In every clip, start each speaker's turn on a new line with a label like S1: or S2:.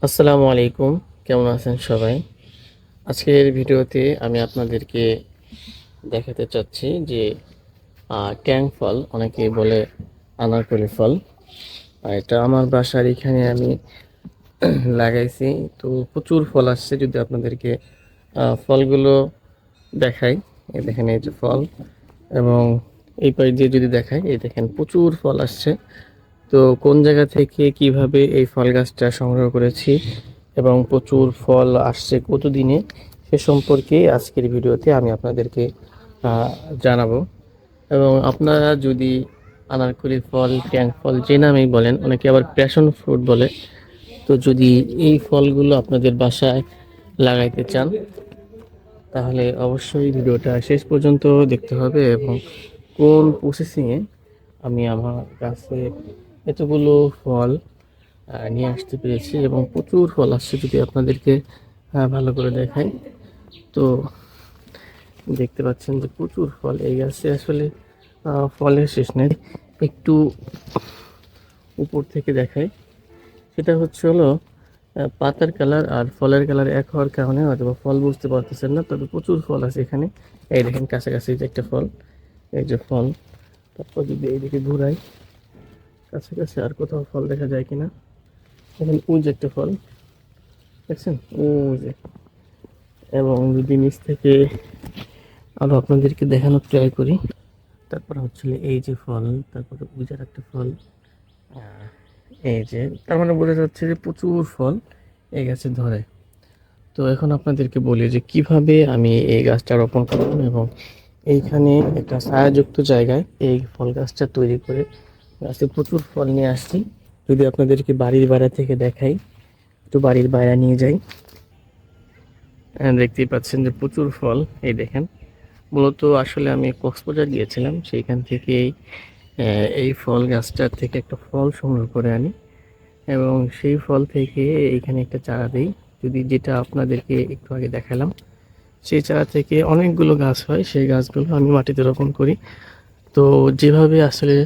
S1: আসসালামু আলাইকুম। কেমন আছেন সবাই? আজকের ভিডিওতে আমি আপনাদেরকে দেখাতে চাচ্ছি যে ট্যাং ফল, অনেকেই বলে আনারকলি ফল। এটা আমার বাসার এখানে আমি লাগাইছি। তো প্রচুর ফল আসছে। যদি আপনাদেরকে ফলগুলো দেখাই, এই দেখেন এই যে ফল, এবং এই পাশ দিয়ে যদি দেখাই, এই দেখেন প্রচুর ফল আসছে। তো কোন জায়গা থেকে কিভাবে এই ফল গাছটা সংগ্রহ করেছি এবং প্রচুর ফল আসছে কতদিনে, সে সম্পর্কে আজকের ভিডিওতে আমি আপনাদেরকে জানাবো। এবং আপনারা যদি আনারকলি ফল, ট্যাং ফল যে নামেই বলেন, অনেকে আবার প্যাশন ফ্রুট বলে, তো যদি এই ফলগুলো আপনাদের বাসায় লাগাইতে চান তাহলে অবশ্যই ভিডিওটা শেষ পর্যন্ত দেখতে হবে। এবং কোন প্রসেসিংয়ে আমি আমার কাছে এতগুলো ফল নিয়ে আসতে পেরেছি এবং প্রচুর ফল আসছে, যদি আপনাদেরকে ভালো করে দেখাই, তো দেখতে পাচ্ছেন যে প্রচুর ফল এই গাছে। আসলে ফলের শেষ নেই। একটু উপর থেকে দেখাই, সেটা হলো পাতার কালার আর ফলের কালার এক হওয়ার কারণে হয়তো ফল বুঝতে পারতেছেন না, তবে প্রচুর ফল আছে এখানে। এই দেখেন কাছাকাছি যে একটা ফল, এই যে ফল। তারপর যদি এইদিকে ঘুরাই, কাছাকাছি আর কোথাও ফল দেখা যায় কিনা, দেখেন ওই যে একটা ফল দেখছেন, ওই যে। এবং যদি নিচ থেকে আরো আপনাদেরকে দেখানোর ট্রাই করি, তারপর এই যে ফল, তারপরে বুঝার একটা ফল, এই যে, তার মানে বোঝা যাচ্ছে যে প্রচুর ফল এই গাছে ধরে। তো এখন আপনাদেরকে বলি যে কিভাবে আমি এই গাছটা রোপণ করলাম এবং এইখানে একটা ছায়াযুক্ত জায়গায় এই ফল গাছটা তৈরি করে গাছে প্রচুর ফল নিয়ে আসছি। যদি আপনাদেরকে বাড়ির বাইরে থেকে দেখাই, একটু বাড়ির বাইরে নিয়ে যাই, দেখতেই পাচ্ছেন যে প্রচুর ফল। এই দেখেন, মূলত আসলে আমি কক্সবাজার গিয়েছিলাম, সেইখান থেকেই এই ফল গাছটার থেকে একটা ফল সংগ্রহ করে আনি এবং সেই ফল থেকে এইখানে একটা চারা দিই। যদি যেটা আপনাদেরকে একটু আগে দেখালাম, সেই চারা থেকে অনেকগুলো গাছ হয়, সেই গাছগুলো আমি মাটিতে রোপণ করি। তো যেভাবে আসলে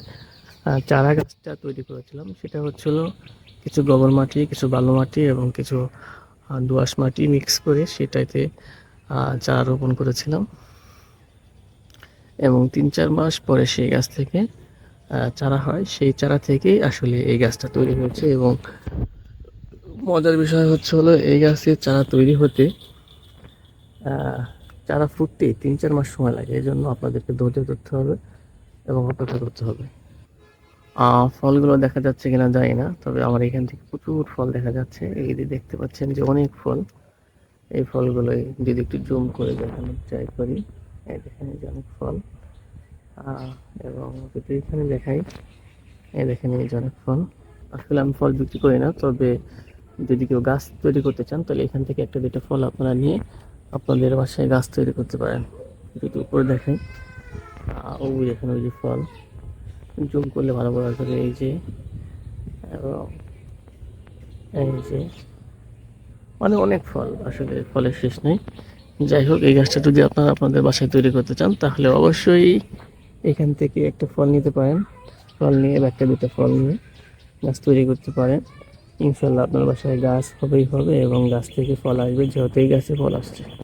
S1: চারা গাছটা তৈরি করেছিলাম, সেটা কিছু গোবর মাটি, কিছু বালু মাটি এবং কিছু দোআঁশ মাটি মিক্স করে সেটাতে চারা রোপণ করেছিলাম। এবং ৩-৪ মাস পরে সেই গাছ থেকে চারা হয়, সেই চারা থেকেই আসলে এই গাছটা তৈরি হয়েছে। এবং মজার বিষয় এই গাছের চারা তৈরি হতে, চারা ফুটতে ৩-৪ মাস সময় লাগে। এই জন্য আপনাদেরকে ধৈর্য ধরতে হবে এবং অপেক্ষা করতে হবে। ফলগুলো দেখা যাচ্ছে কিনা জানি না, তবে আমার এখান থেকে প্রচুর ফল দেখা যাচ্ছে। এই যে দেখতে পাচ্ছেন যে অনেক ফল, এই ফলগুলোই যদি একটু জুম করে দেখানোর ট্রাই করি, এই দেখেন এই যে অনেক ফল। এবং যদি এখানে দেখাই, এই দেখেন এই যে অনেক ফল। আসলে আমি ফল বিক্রি করি না, তবে যদি কেউ গাছ তৈরি করতে চান তাহলে এখান থেকে একটা দুটো ফল আপনারা নিয়ে আপনাদের বাসায় গাছ তৈরি করতে পারেন। যদি উপরে দেখেন, ওই দেখেন ওই যে ফল, জুম করলে ভালো বোঝা যাবে। এই যে, এবং এই যে, মানে অনেক ফল, আসলে ফলের শেষ নেই। যাই হোক, এই গাছটা যদি আপনারা আপনাদের বাসায় তৈরি করতে চান তাহলে অবশ্যই এখান থেকে একটা ফল নিতে পারেন। ফল নিয়ে বা একটা দুটো ফল নিয়ে গাছ তৈরি করতে পারেন। ইনশাল্লাহ আপনার বাসায় গাছ হবেই হবে এবং গাছ থেকে ফল আসবে, যেহেতু এই গাছে ফল আসছে।